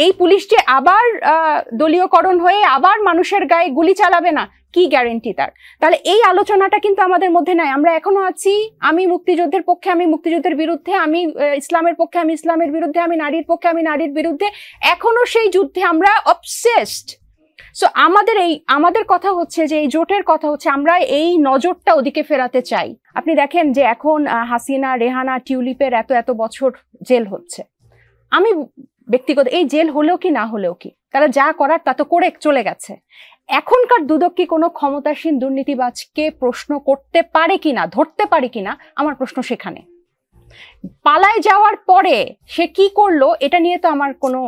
এই পুলিশ যে আবার দলীয়করণ হয়ে আবার মানুষের গায়ে গুলি চালাবে না, কি গ্যারেন্টি তার? তাহলে এই আলোচনাটা কিন্তু আমাদের মধ্যে নাই। আমরা এখনো আছি আমি মুক্তিযুদ্ধের পক্ষে, আমি মুক্তিযুদ্ধের বিরুদ্ধে, আমি ইসলামের পক্ষে, আমি ইসলামের বিরুদ্ধে, আমি নারীর পক্ষে, আমি নারীর বিরুদ্ধে। এখনো সেই যুদ্ধে আমরা অবসেসড। সো আমাদের কথা হচ্ছে যে এই জোটের কথা হচ্ছে আমরা এই নজরটা ওদিকে ফেরাতে চাই। আপনি দেখেন যে এখন হাসিনা, রেহানা, টিউলিপের এত বছর জেল হচ্ছে। আমি ব্যক্তিগত এই জেল হলেও কি না হলেও কি, তারা যা করার তা তো করে চলে গেছে। এখনকার দুদক কি কোনো ক্ষমতাসীন দুর্নীতিবাজকে প্রশ্ন করতে পারে কিনা, ধরতে পারে কিনা, আমার প্রশ্ন সেখানে। পালায় যাওয়ার পরে সে কি করলো এটা নিয়ে তো আমার কোনো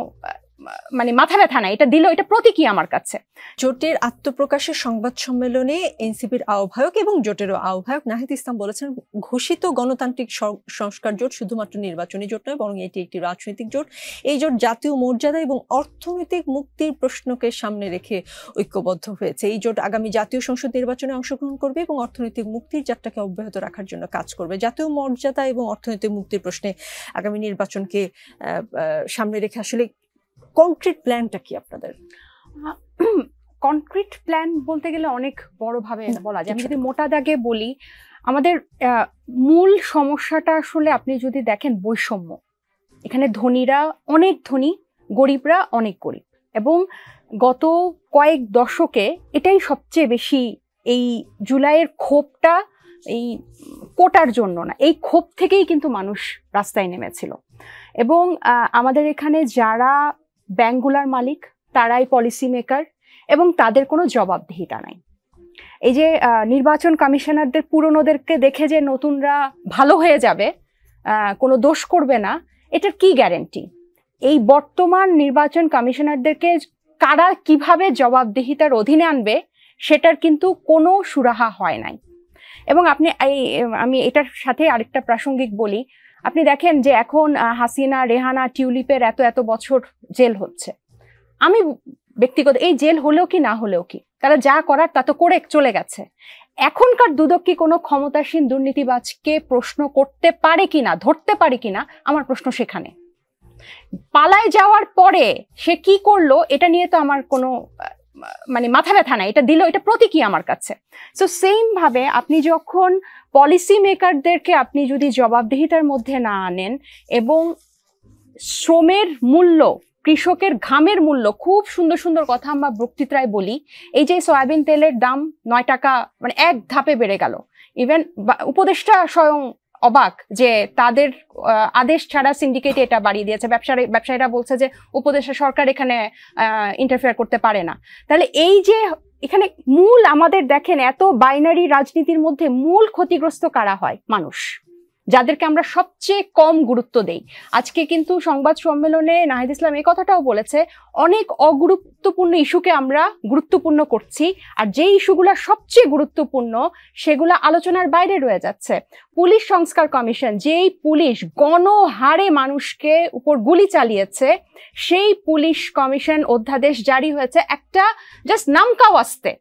মাথা ব্যথা নাই। এটা দিল, এটা প্রতীকী আমার কাছে। জোটের আত্মপ্রকাশের সংবাদ সম্মেলনে এনসিপির আহ্বায়ক এবং জোটেরও আহ্বায়ক নাহিদ ইসলাম বলেছেন, ঘোষিত গণতান্ত্রিক সংস্কার জোট শুধুমাত্র নির্বাচনী জোট নয়, বরং এটি একটি রাজনৈতিক জোট। এই জোট জাতীয় মর্যাদা এবং অর্থনৈতিক মুক্তির প্রশ্নকে সামনে রেখে ঐক্যবদ্ধ হয়েছে। এই জোট আগামী জাতীয় সংসদ নির্বাচনে অংশগ্রহণ করবে এবং অর্থনৈতিক মুক্তির যাত্রাকে অব্যাহত রাখার জন্য কাজ করবে। জাতীয় মর্যাদা এবং অর্থনৈতিক মুক্তির প্রশ্নে আগামী নির্বাচনকে সামনে রেখে আসলে কনক্রিট প্ল্যানটা কি আপনাদের? কনক্রিট প্ল্যান বলতে গেলে অনেক বড়ভাবে বলা যায়। আমি যদি মোটা দাগে বলি, আমাদের মূল সমস্যাটা আসলে আপনি যদি দেখেন বৈষম্য। এখানে ধনীরা অনেক ধনী, গরিবরা অনেক গরিব, এবং গত কয়েক দশকে এটাই সবচেয়ে বেশি। এই জুলাইয়ের ক্ষোভটা এই কোটার জন্য না, এই ক্ষোভ থেকেই কিন্তু মানুষ রাস্তায় নেমেছিল। এবং আমাদের এখানে যারা ব্যাংকগুলার মালিক তারাই পলিসি মেকার, এবং তাদের কোনো জবাবদিহিতা নাই। এই যে নির্বাচন কমিশনারদের পুরনোদেরকে দেখে যে নতুনরা ভালো হয়ে যাবে, কোনো দোষ করবে না, এটার কি গ্যারেন্টি? এই বর্তমান নির্বাচন কমিশনারদেরকে কারা কিভাবে জবাবদিহিতার অধীনে আনবে সেটার কিন্তু কোনো সুরাহা হয় নাই। এবং আমি এটার সাথে আরেকটা প্রাসঙ্গিক বলি, আপনি দেখেন যে এখন হাসিনা, রেহানা, টিউলিপের এত বছর জেল হচ্ছে। আমি ব্যক্তিগত এই জেল হলেও কি না হলেও কি, তারা যা করার তা তো করে চলে গেছে। এখনকার দুদক কি কোনো ক্ষমতাসীন দুর্নীতিবাজকে প্রশ্ন করতে পারে কিনা, ধরতে পারে কিনা, আমার প্রশ্ন সেখানে। পালায় যাওয়ার পরে সে কি করলো এটা নিয়ে তো আমার কোনো মাথা ব্যথা নাই। এটা দিল, এটা প্রতীকী আমার কাছে। সো সেম ভাবে আপনি যখন পলিসি মেকারদেরকে আপনি যদি জবাবদিহিতার মধ্যে না আনেন, এবং শ্রমের মূল্য, কৃষকের ঘামের মূল্য, খুব সুন্দর সুন্দর কথা আমরা বক্তৃতায় বলি। এই যে সয়াবিন তেলের দাম 9 টাকা এক ধাপে বেড়ে গেল, ইভেন উপদেষ্টা স্বয়ং অবাক যে তাদের আদেশ ছাড়া সিন্ডিকেট এটা বাড়িয়ে দিয়েছে। ব্যবসায়ীরা বলছে যে উপদেষ্টা সরকার এখানে ইন্টারফেয়ার করতে পারে না। তাহলে এই যে এখানে মূল আমাদের দেখেন এত বাইনারি রাজনীতির মধ্যে মূল ক্ষতিগ্রস্ত কারা হয়? মানুষ, যাদেরকে আমরা সবচেয়ে কম গুরুত্ব দেই। আজকে কিন্তু সংবাদ সম্মেলনে নাহিদ ইসলাম এই কথাটাও বলেছে, অনেক অগুরুত্বপূর্ণ ইস্যুকে আমরা গুরুত্বপূর্ণ করছি, আর যে ইস্যুগুলো সবচেয়ে গুরুত্বপূর্ণ সেগুলো আলোচনার বাইরে রয়ে যাচ্ছে। পুলিশ সংস্কার কমিশন, যেই পুলিশ গণহারে মানুষকে উপর গুলি চালিয়েছে, সেই পুলিশ কমিশন অধ্যাদেশ জারি হয়েছে একটা জাস্ট নামকা ওয়াস্তে,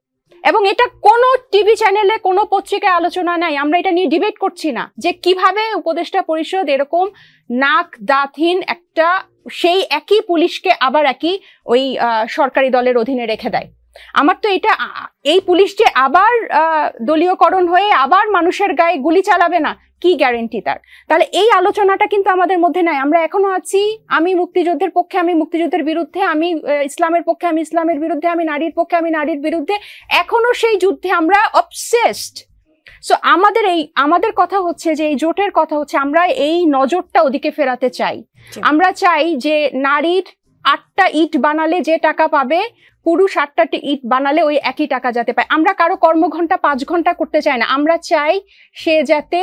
এবং এটা কোনো টিভি চ্যানেলে, কোনো পত্রিকায় আলোচনা নাই। আমরা এটা নিয়ে ডিবেট করছি না যে কিভাবে উপদেষ্টা পরিষদ এরকম নাক দাঁতহীন একটা সেই একই পুলিশকে আবার একই ওই সরকারি দলের অধীনে রেখে দেয়। আমার তো এটা, এই পুলিশ যে আবার দলীয়করণ হয়ে আবার মানুষের গায়ে গুলি চালাবে না, কি গ্যারেন্টি তার? তাহলে এই আলোচনাটা কিন্তু আমাদের মধ্যে নাই। আমরা এখনো আছি আমি মুক্তিযুদ্ধের পক্ষে, আমি মুক্তিযুদ্ধের বিরুদ্ধে, আমি ইসলামের পক্ষে, আমি ইসলামের বিরুদ্ধে, আমি নারীর পক্ষে, আমি নারীর বিরুদ্ধে। এখনো সেই যুদ্ধে আমরা অবসেসড। সো আমাদের কথা হচ্ছে যে এই জোটের কথা হচ্ছে আমরা এই নজরটা ওদিকে ফেরাতে চাই। আমরা চাই যে নারীর 8টা ইট বানালে যে টাকা পাবে, পুরুষ 8টা ইট বানালে ওই একই টাকা যাতে পায়। আমরা কারো কর্মঘণ্টা 5 ঘন্টা করতে চাই না। আমরা চাই সে যাতে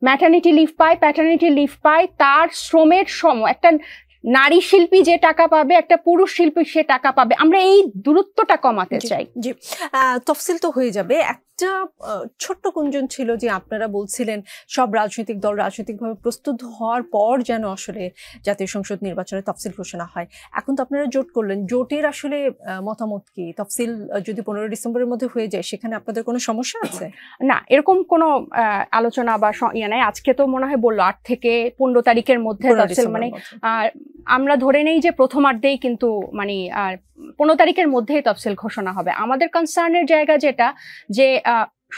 ম্যাটারনিটি লিভ পায়, প্যাটার্নিটি লিভ পায়, তার শ্রমের সম একটা নারী শিল্পী যে টাকা পাবে, একটা পুরুষ শিল্পী সে টাকা পাবে। আমরা এই দূরত্বটা কমাতে চাই। জি, তফসিল তো হয়ে যাবে। একটা ছোট্ট গুঞ্জন ছিল যে আপনারা বলছিলেন সব রাজনৈতিক দল রাজনৈতিকভাবে প্রস্তুত হওয়ার পর যেন আসলে জাতীয় সংসদ নির্বাচনে তফসিল ঘোষণা হয়। এখন তো আপনারা জোট করলেন, জোটের আসলে মতামত কি? তফসিল যদি 15 ডিসেম্বরের মধ্যে হয়ে যায়, সেখানে আপনাদের কোনো সমস্যা আছে? না, এরকম কোনো আলোচনা বা ইয়ে নাই। আজকে তো মনে হয় বললো 8 থেকে 15 তারিখের মধ্যে তফসিল, আমরা ধরে নেই যে প্রথমার্ধেই কিন্তু মানে 15 তারিখের মধ্যেই তফসিল ঘোষণা হবে। আমাদের কনসার্নের জায়গা যেটা যে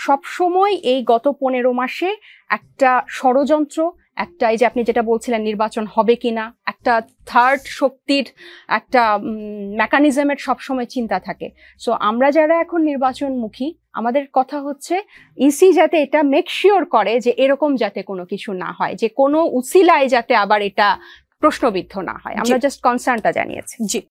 সবসময় এই গত 15 মাসে একটা ষড়যন্ত্র, একটা এই যে আপনি যেটা বলছিলেন নির্বাচন হবে কিনা, একটা থার্ড শক্তির একটা মেকানিজমের সবসময় চিন্তা থাকে। সো আমরা যারা এখন নির্বাচনমুখী, আমাদের কথা হচ্ছে ইসি যাতে এটা মেক শিওর করে যে এরকম যাতে কোনো কিছু না হয়, যে কোনো উসিলায় যাতে আবার এটা প্রশ্নবিদ্ধ না হয়। আমরা জাস্ট কনসার্নটা জানিয়েছি। জি।